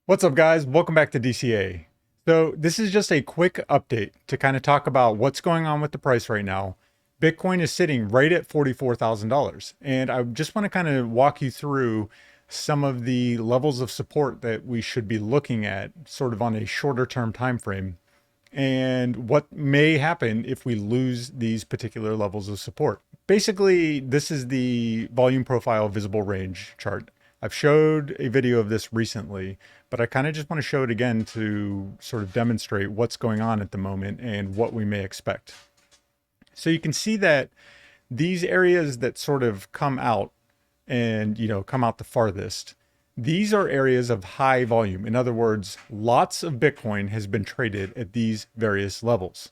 What's up, guys? Welcome back to DCA. So this is just a quick update to kind of talk about what's going on with the price right now. Bitcoin is sitting right at $44,000. And I just want to kind of walk you through some of the levels of support that we should be looking at sort of on a shorter term time frame and what may happen if we lose these particular levels of support. Basically, this is the volume profile visible range chart. I've showed a video of this recently, but I kind of just want to show it again to sort of demonstrate what's going on at the moment and what we may expect. So you can see that these areas that sort of come out and, come out the farthest, these are areas of high volume. In other words, lots of Bitcoin has been traded at these various levels.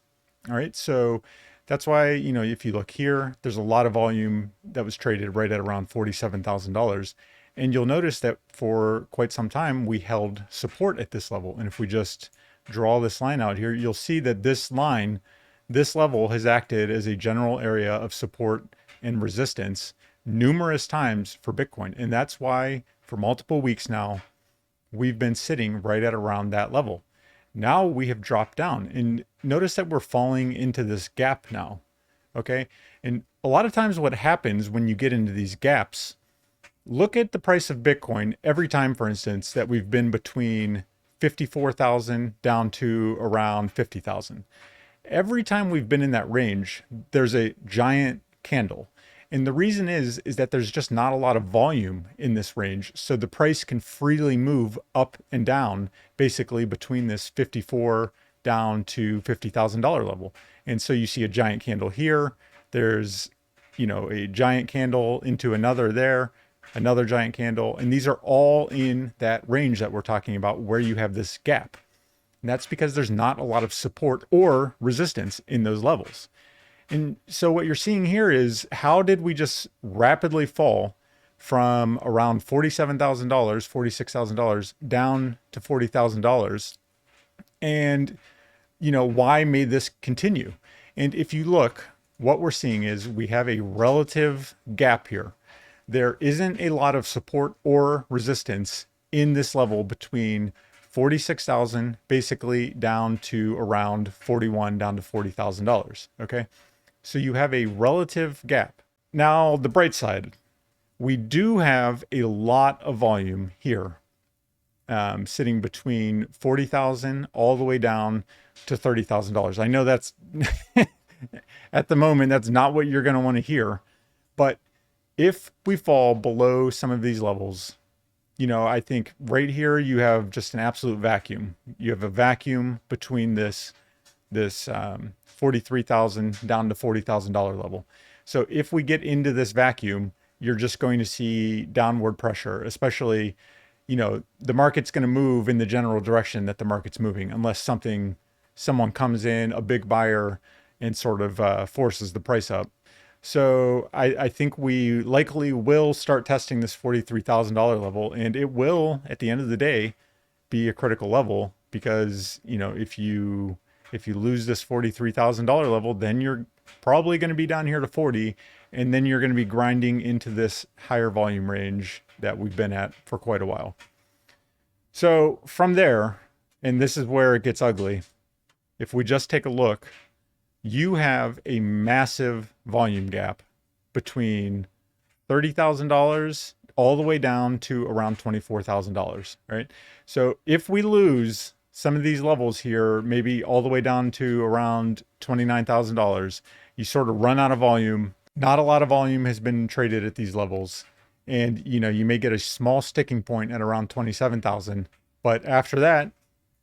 All right. So that's why, if you look here, there's a lot of volume that was traded right at around $47,000. And you'll notice that for quite some time, we held support at this level. And if we just draw this line out here, you'll see that this line, this level has acted as a general area of support and resistance numerous times for Bitcoin. And that's why for multiple weeks now, we've been sitting right at around that level. Now we have dropped down and notice that we're falling into this gap now. Okay. And a lot of times what happens when you get into these gaps, look at the price of Bitcoin every time, for instance, that we've been between 54,000 down to around 50,000. Every time we've been in that range, there's a giant candle. And the reason is that there's just not a lot of volume in this range. So the price can freely move up and down, basically between this 54 down to $50,000 level. And so you see a giant candle here. There's, a giant candle into another there, another giant candle. And these are all in that range that we're talking about where you have this gap. And that's because there's not a lot of support or resistance in those levels. And so what you're seeing here is how did we just rapidly fall from around $47,000, $46,000 down to $40,000? And, why may this continue? And if you look, what we're seeing is we have a relative gap here. There isn't a lot of support or resistance in this level between 46,000 basically down to around 41 down to $40,000. Okay. So you have a relative gap. Now, the bright side, we do have a lot of volume here, sitting between 40,000 all the way down to $30,000. I know that's at the moment, that's not what you're going to want to hear, but if we fall below some of these levels, I think right here you have just an absolute vacuum. You have a vacuum between this 43,000 down to $40,000 level. So if we get into this vacuum, you're just going to see downward pressure, especially, the market's going to move in the general direction that the market's moving, unless someone comes in, a big buyer, and sort of forces the price up. So I think we likely will start testing this $43,000 level, and it will, at the end of the day, be a critical level because, if you lose this $43,000 level, then you're probably going to be down here to 40, and then you're going to be grinding into this higher volume range that we've been at for quite a while. So from there, and this is where it gets ugly, if we just take a look, you have a massive volume gap between $30,000 all the way down to around $24,000, right? So if we lose some of these levels here, maybe all the way down to around $29,000, you sort of run out of volume. Not a lot of volume has been traded at these levels. And, you may get a small sticking point at around 27,000, but after that,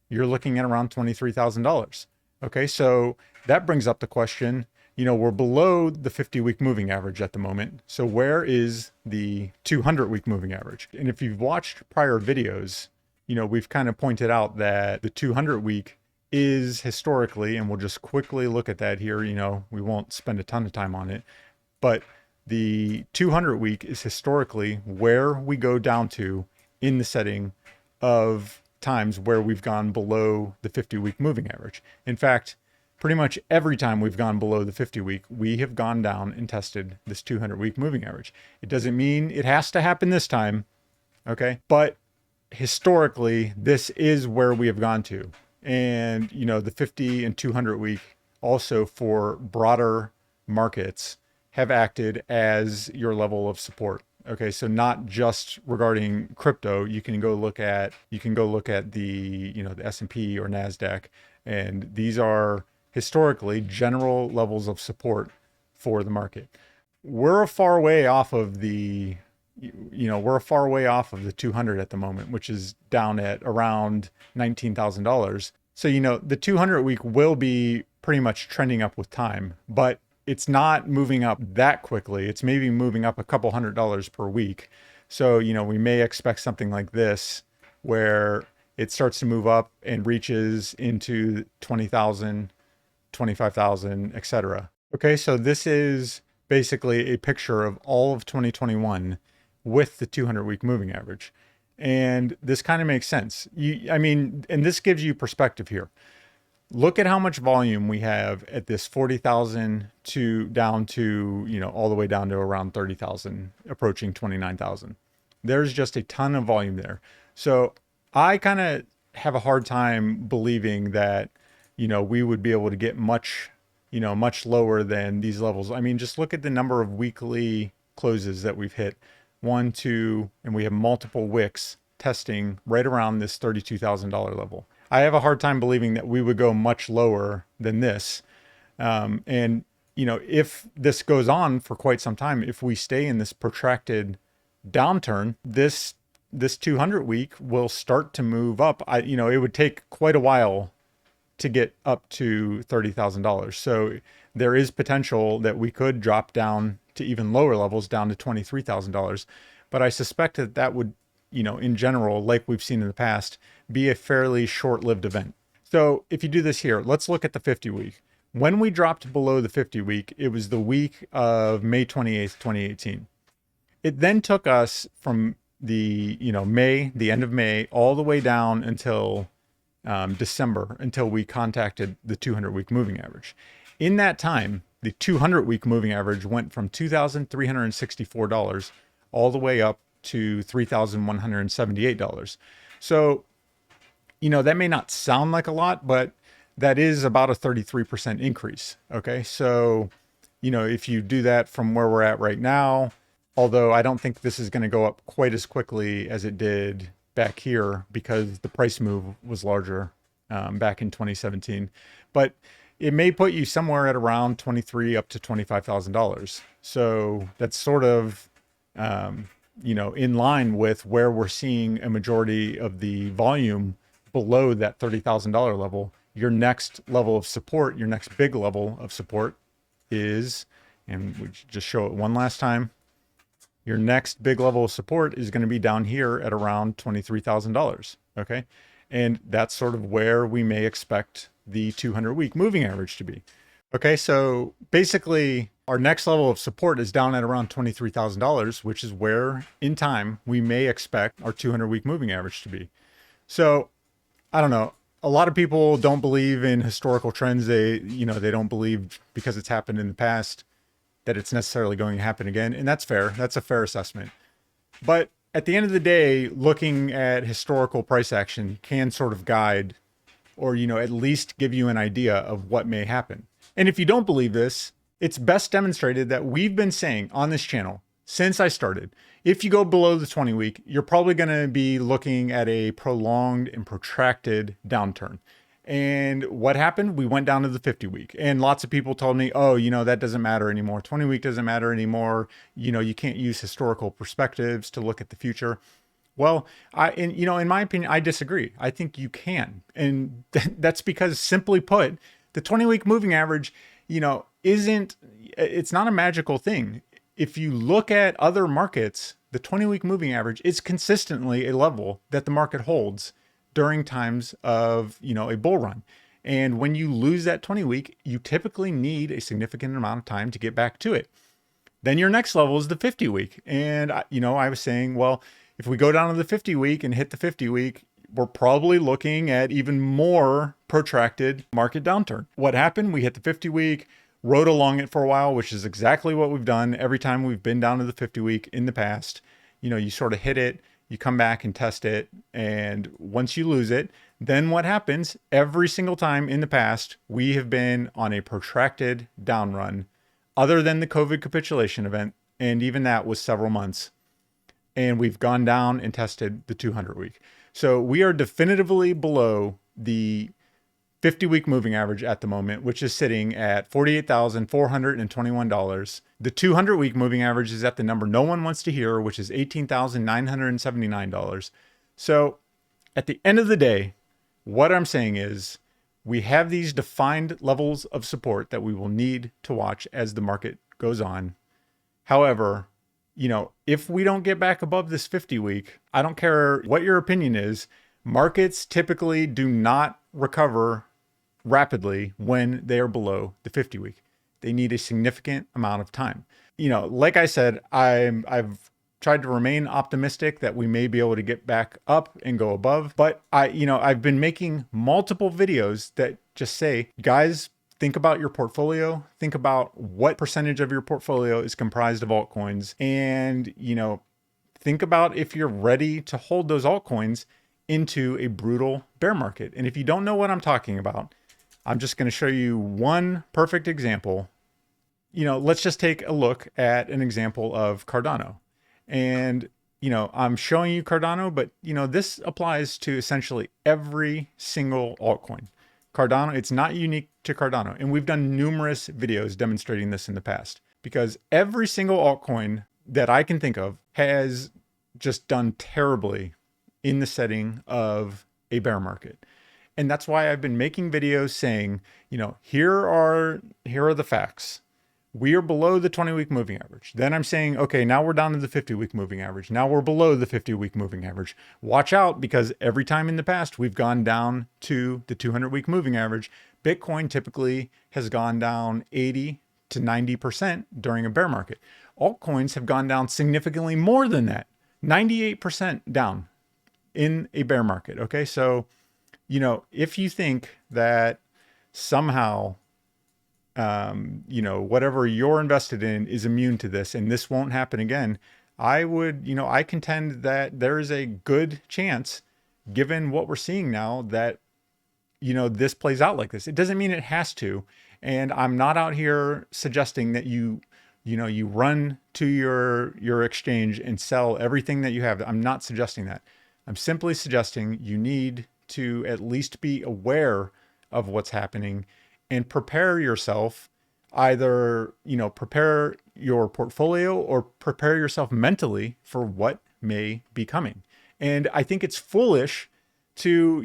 you're looking at around $23,000. Okay, so that brings up the question, we're below the 50-week moving average at the moment. So where is the 200-week moving average? And if you've watched prior videos, we've kind of pointed out that the 200-week is historically, and we'll just quickly look at that here, we won't spend a ton of time on it, but the 200-week is historically where we go down to in the setting of times where we've gone below the 50-week moving average. In fact, pretty much every time we've gone below the 50-week, we have gone down and tested this 200-week moving average. It doesn't mean it has to happen this time, okay? But historically, this is where we have gone to. And, the 50 and 200 week also for broader markets have acted as your level of support. Okay, so not just regarding crypto, you can go look at the S&P or Nasdaq, and these are historically general levels of support for the market. We're a far way off of the we're a far way off of the 200 at the moment, which is down at around $19,000. So, the 200 week will be pretty much trending up with time, but it's not moving up that quickly. It's maybe moving up a couple $100 per week. So, we may expect something like this where it starts to move up and reaches into 20,000, 25,000, etc. Okay, so this is basically a picture of all of 2021 with the 200 week moving average. And this kind of makes sense. And this gives you perspective here. Look at how much volume we have at this 40,000 to down to, all the way down to around 30,000, approaching 29,000. There's just a ton of volume there. So I kind of have a hard time believing that, we would be able to get much lower than these levels. I mean, just look at the number of weekly closes that we've hit. 1, 2, and we have multiple wicks testing right around this $32,000 level. I have a hard time believing that we would go much lower than this. And, if this goes on for quite some time, if we stay in this protracted downturn, this 200 week will start to move up. It would take quite a while to get up to $30,000. So there is potential that we could drop down to even lower levels, down to $23,000. But I suspect that would, in general, like we've seen in the past, be a fairly short-lived event. So if you do this here, let's look at the 50 week. When we dropped below the 50 week, it was the week of May 28th, 2018. It then took us from the end of May, all the way down until December, until we contacted the 200 week moving average. In that time, the 200 week moving average went from $2,364 all the way up to $3,178. So, that may not sound like a lot, but that is about a 33% increase. Okay. So, if you do that from where we're at right now, although I don't think this is going to go up quite as quickly as it did back here because the price move was larger back in 2017, but it may put you somewhere at around $23,000 up to $25,000. So that's sort of, in line with where we're seeing a majority of the volume below that $30,000 level. Your next level of support, your next big level of support is, and we just show it one last time, your next big level of support is going to be down here at around $23,000. Okay. And that's sort of where we may expect the 200 week moving average to be. Okay. So basically our next level of support is down at around $23,000, which is where in time we may expect our 200 week moving average to be. So I don't know. A lot of people don't believe in historical trends. They don't believe because it's happened in the past that it's necessarily going to happen again. And that's fair. That's a fair assessment. But at the end of the day, looking at historical price action can sort of guide or, at least give you an idea of what may happen. And if you don't believe this, it's best demonstrated that we've been saying on this channel since I started, if you go below the 20 week, you're probably going to be looking at a prolonged and protracted downturn. And what happened? We went down to the 50 week, and lots of people told me, oh, that doesn't matter anymore. 20 week doesn't matter anymore. You can't use historical perspectives to look at the future. Well, in my opinion, I disagree. I think you can. And that's because, simply put, the 20 week moving average, it's not a magical thing. If you look at other markets, the 20 week moving average is consistently a level that the market holds during times of, a bull run. And when you lose that 20 week, you typically need a significant amount of time to get back to it. Then your next level is the 50 week. And, I was saying, well, if we go down to the 50 week and hit the 50 week, we're probably looking at even more protracted market downturn. What happened? We hit the 50 week, rode along it for a while, which is exactly what we've done every time we've been down to the 50 week in the past. You sort of hit it, you come back and test it. And once you lose it, then what happens every single time in the past, we have been on a protracted down run, other than the COVID capitulation event. And even that was several months. And we've gone down and tested the 200 week. So we are definitively below the 50-week moving average at the moment, which is sitting at $48,421. The 200-week moving average is at the number no one wants to hear, which is $18,979. So at the end of the day, what I'm saying is we have these defined levels of support that we will need to watch as the market goes on. However, if we don't get back above this 50-week, I don't care what your opinion is, markets typically do not recover rapidly when they are below the 50-week. They need a significant amount of time. Like I said, I've tried to remain optimistic that we may be able to get back up and go above, but I've been making multiple videos that just say, guys, think about your portfolio, think about what percentage of your portfolio is comprised of altcoins, and think about if you're ready to hold those altcoins into a brutal bear market. And if you don't know what I'm talking about, I'm just going to show you one perfect example. Let's just take a look at an example of Cardano. And, I'm showing you Cardano, but, this applies to essentially every single altcoin. Cardano, it's not unique to Cardano. And we've done numerous videos demonstrating this in the past, because every single altcoin that I can think of has just done terribly in the setting of a bear market. And that's why I've been making videos saying, here are the facts. We are below the 20-week moving average. Then I'm saying, okay, now we're down to the 50-week moving average. Now we're below the 50-week moving average. Watch out, because every time in the past we've gone down to the 200-week moving average, Bitcoin typically has gone down 80 to 90% during a bear market. Altcoins have gone down significantly more than that, 98% down in a bear market. Okay, so if you think that somehow, whatever you're invested in is immune to this and this won't happen again, I contend that there is a good chance, given what we're seeing now, that, this plays out like this. It doesn't mean it has to. And I'm not out here suggesting that you run to your exchange and sell everything that you have. I'm not suggesting that. I'm simply suggesting you need to at least be aware of what's happening and prepare yourself, either, prepare your portfolio or prepare yourself mentally for what may be coming. And I think it's foolish to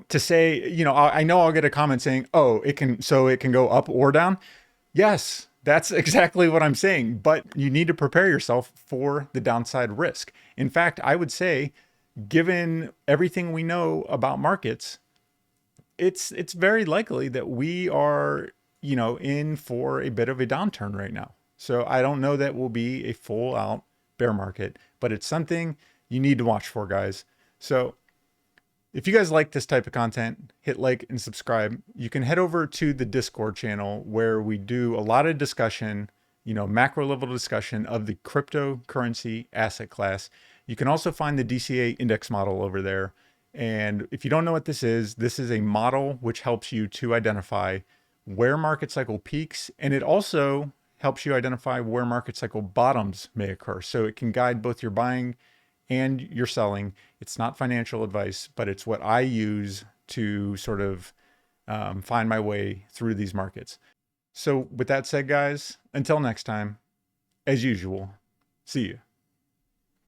say, I know I'll get a comment saying, oh, it can go up or down. Yes, that's exactly what I'm saying, but you need to prepare yourself for the downside risk. In fact, I would say, given everything we know about markets, it's very likely that we are, in for a bit of a downturn right now. So I don't know that will be a full out bear market, but it's something you need to watch for, guys. So if you guys like this type of content, hit like and subscribe. You can head over to the Discord channel, where we do a lot of discussion, macro level discussion of the cryptocurrency asset class. You can also find the DCA index model over there. And if you don't know what this is a model which helps you to identify where market cycle peaks, and it also helps you identify where market cycle bottoms may occur. So it can guide both your buying and your selling. It's not financial advice, but it's what I use to sort of find my way through these markets. So with that said, guys, until next time, as usual, see you.